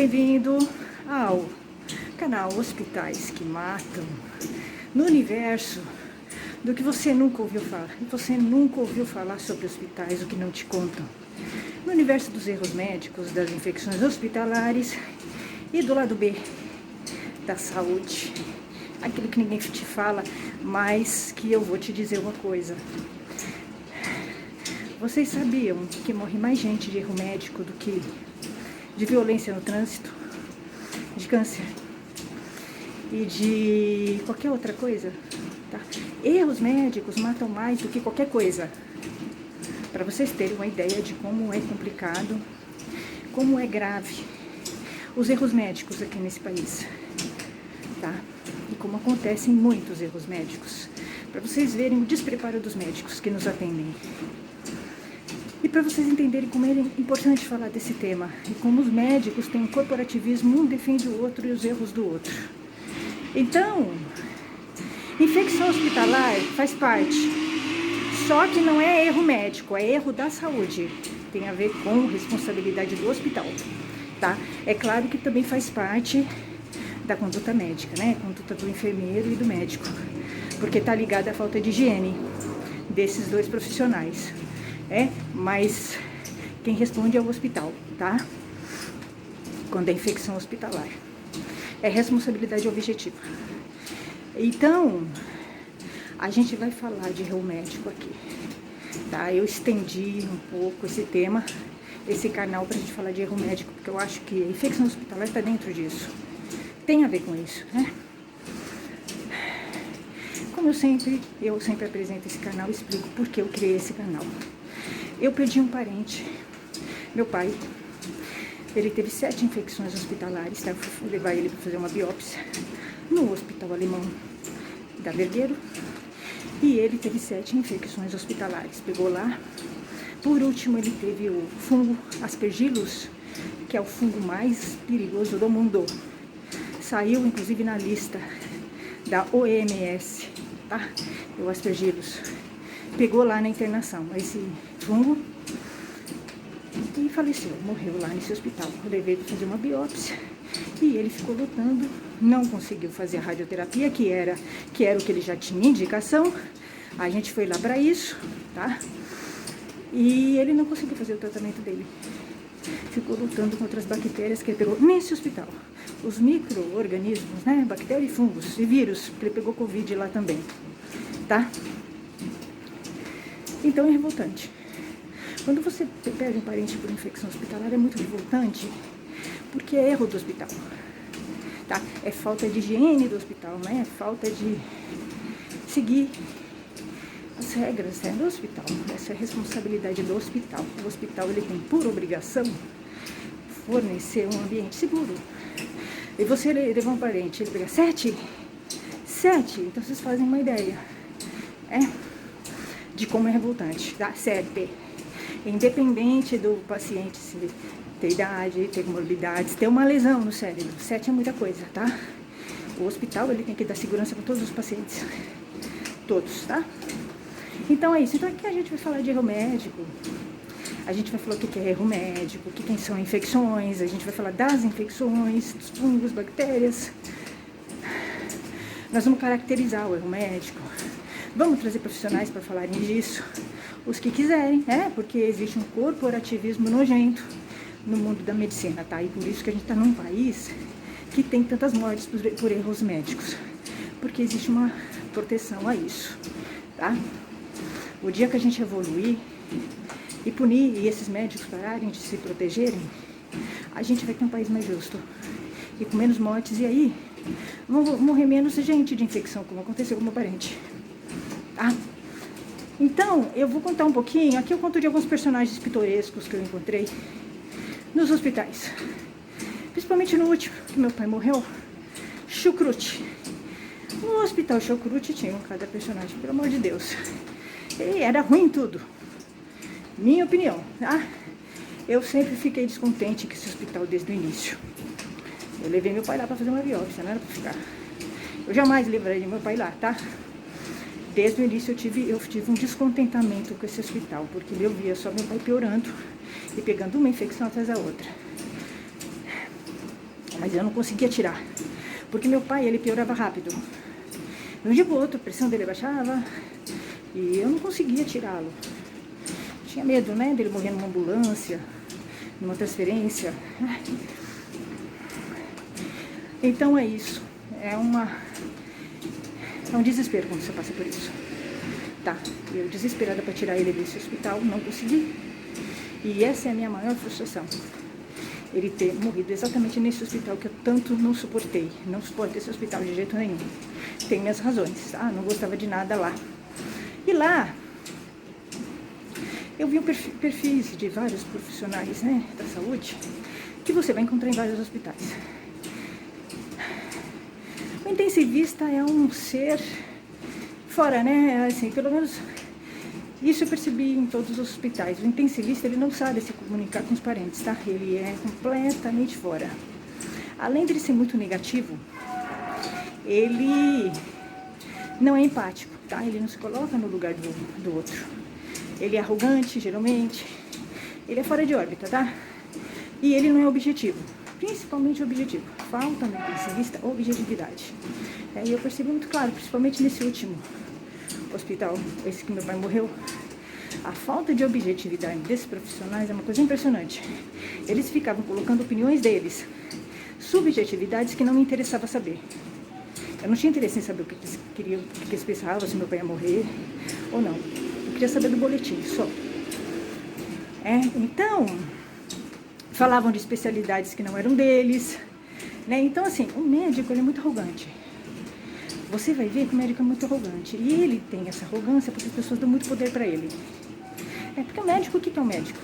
bem-vindo ao canal Hospitais que Matam, no universo do que você nunca ouviu falar. E você nunca ouviu falar sobre hospitais, o que não te contam. No universo dos erros médicos, das infecções hospitalares e do lado B, da saúde. Aquilo que ninguém te fala, mas que eu vou te dizer uma coisa. Vocês sabiam que morre mais gente de erro médico do que de violência no trânsito, de câncer e de qualquer outra coisa? Tá? Erros médicos matam mais do que qualquer coisa. Para vocês terem uma ideia de como é complicado, como é grave os erros médicos aqui nesse país, tá? E como acontecem muitos erros médicos, para vocês verem o despreparo dos médicos que nos atendem. E para vocês entenderem como é importante falar desse tema e como os médicos têm um corporativismo, um defende o outro e os erros do outro. Então, infecção hospitalar faz parte, só que não é erro médico, é erro da saúde. Tem a ver com responsabilidade do hospital, tá? É claro que também faz parte da conduta médica, né? Conduta do enfermeiro e do médico, porque tá ligada à falta de higiene desses dois profissionais. Mas quem responde é o hospital, tá? Quando é infecção hospitalar. É responsabilidade objetiva. Então, a gente vai falar de erro médico aqui, tá? Eu estendi um pouco esse tema, esse canal pra gente falar de erro médico, porque eu acho que a infecção hospitalar tá dentro disso. Tem a ver com isso, né? Como eu sempre apresento esse canal, explico por que eu criei esse canal. Eu perdi um parente, meu pai. Ele teve 7 infecções hospitalares, tá? Eu fui levar ele para fazer uma biópsia no hospital alemão da Vergueiro. E ele teve 7 infecções hospitalares. Pegou lá. Por último, ele teve o fungo Aspergillus, que é o fungo mais perigoso do mundo. Saiu, inclusive, na lista da OMS, tá? O Aspergillus. Pegou lá na internação esse fungo e faleceu, morreu lá nesse hospital. Eu levei para fazer uma biópsia e ele ficou lutando, não conseguiu fazer a radioterapia, que era o que ele já tinha indicação. A gente foi lá para isso, tá? E ele não conseguiu fazer o tratamento dele. Ficou lutando contra as bactérias que ele pegou nesse hospital. Os micro-organismos, né? Bactérias e fungos e vírus, que ele pegou Covid lá também, tá? Então é revoltante. Quando você perde um parente por infecção hospitalar, é muito revoltante, porque é erro do hospital, tá? É falta de higiene do hospital, né? É falta de seguir as regras, né, do hospital. Essa é a responsabilidade do hospital. O hospital, ele tem por obrigação fornecer um ambiente seguro. E você levar um parente, ele pega 7, então vocês fazem uma ideia, de como é revoltante, tá? 7. Independente do paciente se ter idade, ter comorbidades, ter uma lesão no cérebro. 7 é muita coisa, tá? O hospital, ele tem que dar segurança para todos os pacientes. Todos, tá? Então é isso. Então aqui a gente vai falar de erro médico. A gente vai falar o que é erro médico, o que são infecções. A gente vai falar das infecções, dos fungos, bactérias. Nós vamos caracterizar o erro médico. Vamos trazer profissionais para falarem disso, os que quiserem, porque existe um corporativismo nojento no mundo da medicina, tá? E por isso que a gente está num país que tem tantas mortes por erros médicos, porque existe uma proteção a isso, tá? O dia que a gente evoluir e punir e esses médicos pararem de se protegerem, a gente vai ter um país mais justo e com menos mortes, e aí vão morrer menos gente de infecção, como aconteceu com meu parente. Tá? Então, eu vou contar um pouquinho. Aqui eu conto de alguns personagens pitorescos que eu encontrei nos hospitais. Principalmente no último, que meu pai morreu, Chucrute. No hospital Chucrute tinha cada personagem, pelo amor de Deus. E era ruim tudo. Minha opinião, tá? Eu sempre fiquei descontente com esse hospital desde o início. Eu levei meu pai lá pra fazer uma biópsia, não era pra ficar. Eu jamais levaria meu pai lá, tá? Desde o início eu tive um descontentamento com esse hospital, porque eu via só meu pai piorando e pegando uma infecção atrás da outra. Mas eu não conseguia tirar, porque meu pai, ele piorava rápido. De um dia para o outro, a pressão dele baixava e eu não conseguia tirá-lo. Tinha medo, né, dele morrer numa ambulância, numa transferência. Então é isso. É um desespero quando você passa por isso. Tá, eu desesperada para tirar ele desse hospital, não consegui. E essa é a minha maior frustração. Ele ter morrido exatamente nesse hospital que eu tanto não suportei. Não suporto esse hospital de jeito nenhum. Tem minhas razões, tá? Não gostava de nada lá. E lá, eu vi perfis de vários profissionais, né, da saúde, que você vai encontrar em vários hospitais. O intensivista é um ser fora, né? Assim, pelo menos isso eu percebi em todos os hospitais. O intensivista, ele não sabe se comunicar com os parentes, tá? Ele é completamente fora. Além de ele ser muito negativo, ele não é empático, tá? Ele não se coloca no lugar do outro. Ele é arrogante, geralmente. Ele é fora de órbita, tá? E ele não é objetivo, principalmente objetivo. Falta no intensivista objetividade. E eu percebi muito claro, principalmente nesse último hospital, esse que meu pai morreu, a falta de objetividade desses profissionais é uma coisa impressionante. Eles ficavam colocando opiniões deles, subjetividades que não me interessava saber. Eu não tinha interesse em saber o que eles queriam, o que eles pensavam, se meu pai ia morrer ou não. Eu queria saber do boletim, só. Então, falavam de especialidades que não eram deles, né? Então, assim, o médico, ele é muito arrogante. Você vai ver que o médico é muito arrogante. E ele tem essa arrogância porque as pessoas dão muito poder para ele. Porque o médico, o que é um médico?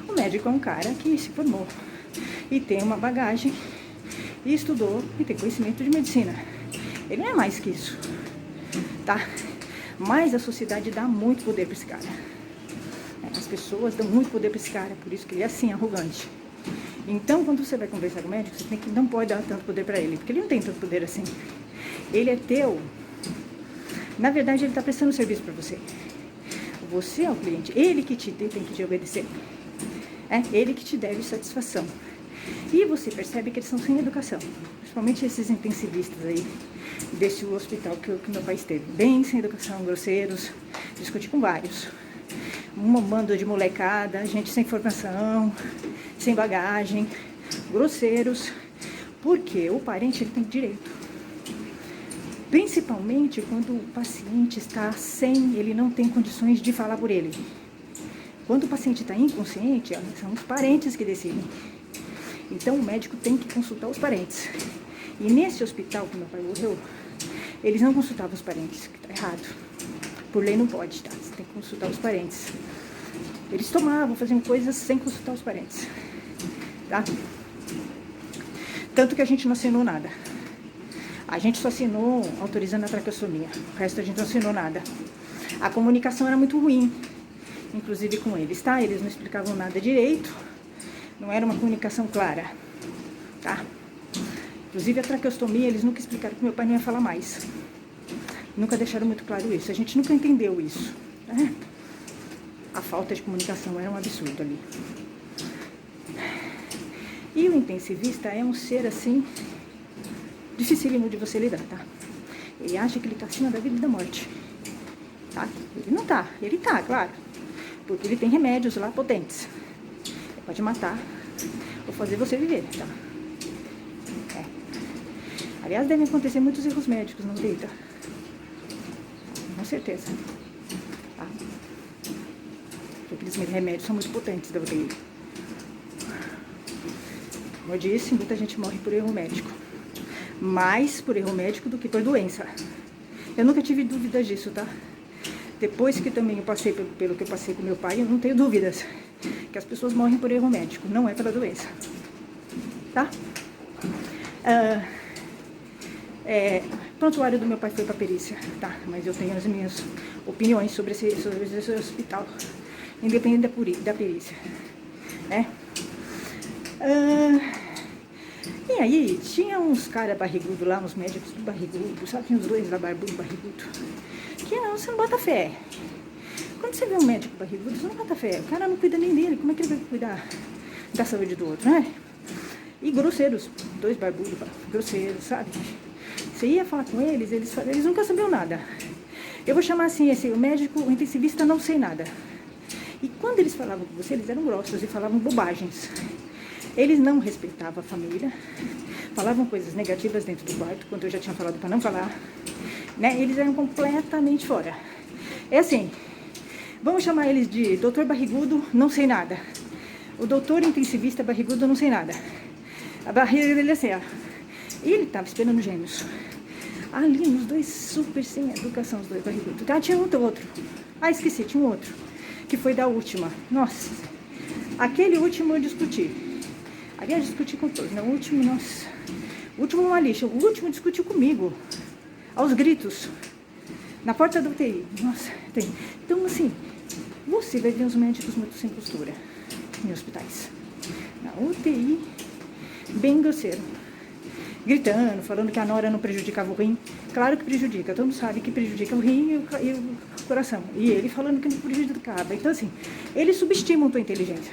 O médico é um cara que se formou e tem uma bagagem, e estudou e tem conhecimento de medicina. Ele não é mais que isso, tá? Mas a sociedade dá muito poder para esse cara. As pessoas dão muito poder para esse cara, por isso que ele é assim, arrogante. Então, quando você vai conversar com o médico, você não pode dar tanto poder para ele, porque ele não tem tanto poder assim. Ele é teu. Na verdade, ele está prestando serviço para você. Você é o cliente. Ele que tem que te obedecer. Ele que te deve satisfação. E você percebe que eles são sem educação. Principalmente esses intensivistas aí, desse hospital que meu pai esteve. Bem sem educação, grosseiros. Discuti com vários. Um bando de molecada, gente sem formação, sem bagagem, grosseiros. Porque o parente, ele tem direito. Principalmente quando o paciente está ele não tem condições de falar por ele. Quando o paciente está inconsciente, são os parentes que decidem. Então o médico tem que consultar os parentes. E nesse hospital que meu pai morreu, eles não consultavam os parentes, que está errado. Por lei não pode, tá? Você tem que consultar os parentes. Eles faziam coisas sem consultar os parentes, tá? Tanto que a gente não assinou nada. A gente só assinou autorizando a traqueostomia. O resto a gente não assinou nada. A comunicação era muito ruim, inclusive com eles, tá? Eles não explicavam nada direito. Não era uma comunicação clara, tá? Inclusive a traqueostomia, eles nunca explicaram que meu pai não ia falar mais. Nunca deixaram muito claro isso. A gente nunca entendeu isso, né? A falta de comunicação era um absurdo ali. E o intensivista é um ser assim, dificílimo de você lidar, tá? Ele acha que ele tá acima da vida e da morte, tá? Ele não tá, ele tá, claro, porque ele tem remédios lá potentes. Ele pode matar ou fazer você viver, tá? Aliás, devem acontecer muitos erros médicos na UTI, tá? Com certeza, tá? Porque aqueles remédios são muito potentes da UTI. Como eu disse, muita gente morre por erro médico. Mais por erro médico do que por doença. Eu nunca tive dúvidas disso, tá? Depois que também eu passei pelo que eu passei com meu pai, eu não tenho dúvidas que as pessoas morrem por erro médico, não é pela doença, tá? O prontuário do meu pai foi para perícia, tá? Mas eu tenho as minhas opiniões sobre esse hospital, independente da perícia, né? E aí, tinha uns caras barrigudos lá, uns médicos barrigudos, sabe? Tinha uns dois lá barbudo, que você não bota fé. Quando você vê um médico barrigudo, você não bota fé. O cara não cuida nem dele, como é que ele vai cuidar da saúde do outro, né? E grosseiros, 2 barbudos, grosseiros, sabe? Você ia falar com eles nunca sabiam nada. Eu vou chamar assim, o médico, o intensivista não sei nada. E quando eles falavam com você, eles eram grossos e falavam bobagens. Eles não respeitavam a família, falavam coisas negativas dentro do quarto, quando eu já tinha falado para não falar, né? Eles eram completamente fora. É assim, vamos chamar eles de doutor barrigudo, não sei nada. O doutor intensivista barrigudo, não sei nada. A barriga dele é assim, ó. E ele tava esperando gêmeos. Ali, os dois super sem educação, os dois barrigudos. Ah, tinha outro. Ah, esqueci, tinha um outro. Que foi da última. Nossa, aquele último eu discuti. Aliás, discuti com todos. No último, nossa. O último uma lixa. O último discutiu comigo. Aos gritos. Na porta da UTI. Nossa, tem. Então, assim, você vai ver os médicos muito sem postura em hospitais. Na UTI, bem grosseiro. Gritando, falando que a nora não prejudicava o rim. Claro que prejudica, todo mundo sabe que prejudica o rim e o coração. E ele falando que não prejudicava. Então, assim, eles subestimam a tua inteligência.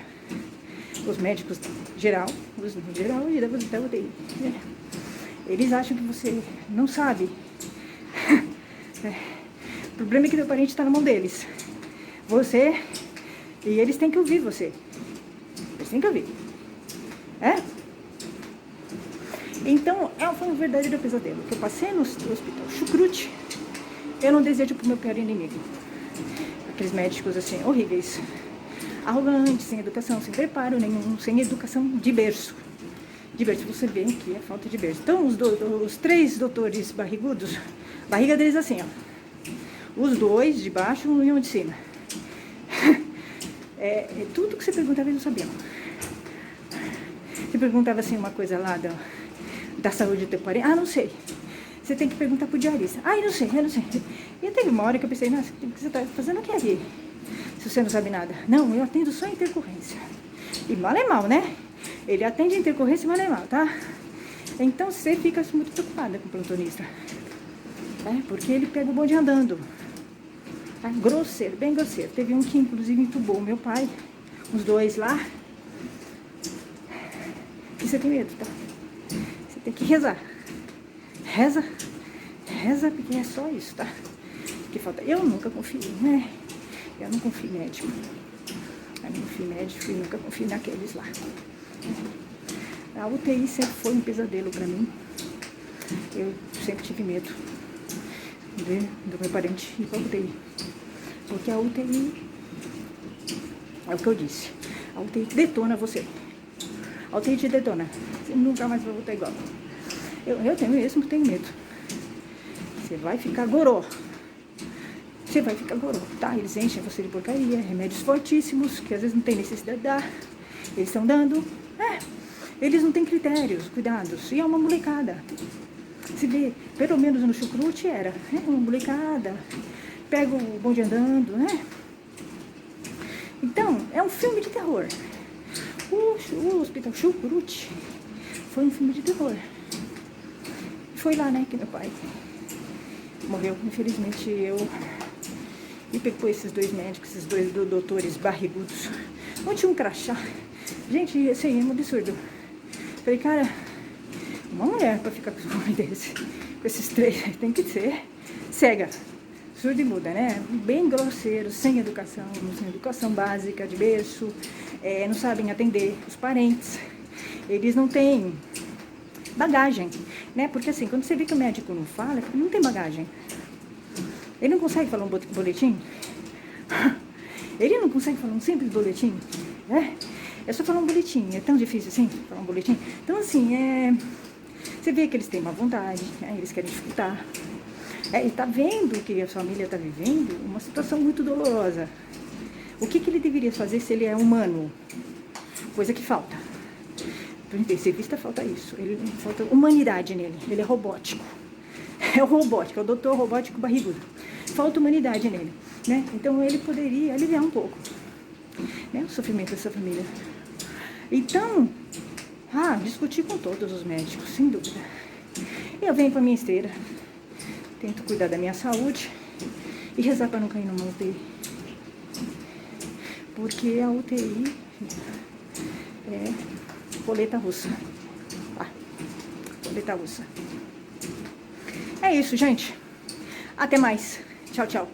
Os médicos geral e da UTI. Eles acham que você não sabe. O problema é que teu parente está na mão deles. Você, e eles têm que ouvir você. Eles têm que ouvir. Então, foi um verdadeiro pesadelo. Que eu passei no hospital Chucrute, eu não desejo pro meu pior inimigo. Aqueles médicos, assim, horríveis. Arrogantes, sem educação, sem preparo nenhum, sem educação de berço. De berço, você vê que é falta de berço. Então, os 3 doutores barrigudos, a barriga deles assim, ó. Os 2 de baixo e um de cima. Tudo que você perguntava, eles não sabiam. Você perguntava assim uma coisa lá da saúde do teu parente. Ah, não sei. Você tem que perguntar pro diarista. Ah, eu não sei. E teve uma hora que eu pensei, nossa, o que você tá fazendo aqui? Se você não sabe nada. Não, eu atendo só intercorrência. E mal é mal, né? Ele atende intercorrência e mal é mal, tá? Então você fica muito preocupada com o plantonista. Porque ele pega o bonde andando. Grosseiro, bem grosseiro. Teve um que inclusive entubou meu pai. Os 2 lá. E você tem medo, tá? Você tem que rezar. Reza, porque é só isso, tá? Que falta. Eu nunca confio, né? Eu não confio em médico. Eu não confio em médico e nunca confio naqueles lá. A UTI sempre foi um pesadelo pra mim. Eu sempre tive medo do meu parente ir pra UTI. Porque a UTI, é o que eu disse, a UTI detona você. A UTI te detona. Você nunca mais vai voltar igual. Eu tenho medo. Você vai ficar goró. Tá? Eles enchem você de porcaria, remédios fortíssimos, que às vezes não tem necessidade de dar. Eles estão dando. Eles não têm critérios, cuidados. E é uma molecada. Se vê, pelo menos no Chucrute era. Uma molecada. Pega o bonde andando, né? Então, é um filme de terror. O Hospital Chucrute foi um filme de terror. Foi lá, né, que meu pai morreu. Infelizmente, e pegou esses 2 médicos, esses 2 doutores barrigudos. Um tinha um crachá. Gente, assim, é um absurdo. Falei, cara, uma mulher pra ficar com um homem desse, com esses 3, tem que ser cega. Surdo e muda, né? Bem grosseiro, sem educação básica, de berço, não sabem atender os parentes. Eles não têm bagagem, né? Porque assim, quando você vê que o médico não fala, não tem bagagem. Ele não consegue falar um boletim? Ele não consegue falar um simples boletim? É só falar um boletim. É tão difícil assim, falar um boletim? Então assim, você vê que eles têm má vontade, né? Eles querem dificultar. Ele está vendo que a família está vivendo uma situação muito dolorosa. O que ele deveria fazer se ele é humano? Coisa que falta. Para o intensivista falta isso. Falta humanidade nele. Ele é robótico. É o robótico, é o doutor robótico barrigudo. Falta humanidade nele, né? Então ele poderia aliviar um pouco, né, o sofrimento dessa família. Então, discutir com todos os médicos, sem dúvida. Eu venho para minha esteira. Tento cuidar da minha saúde e rezar para não cair numa UTI. Porque a UTI é roleta russa. roleta russa. É isso, gente. Até mais. Tchau, tchau.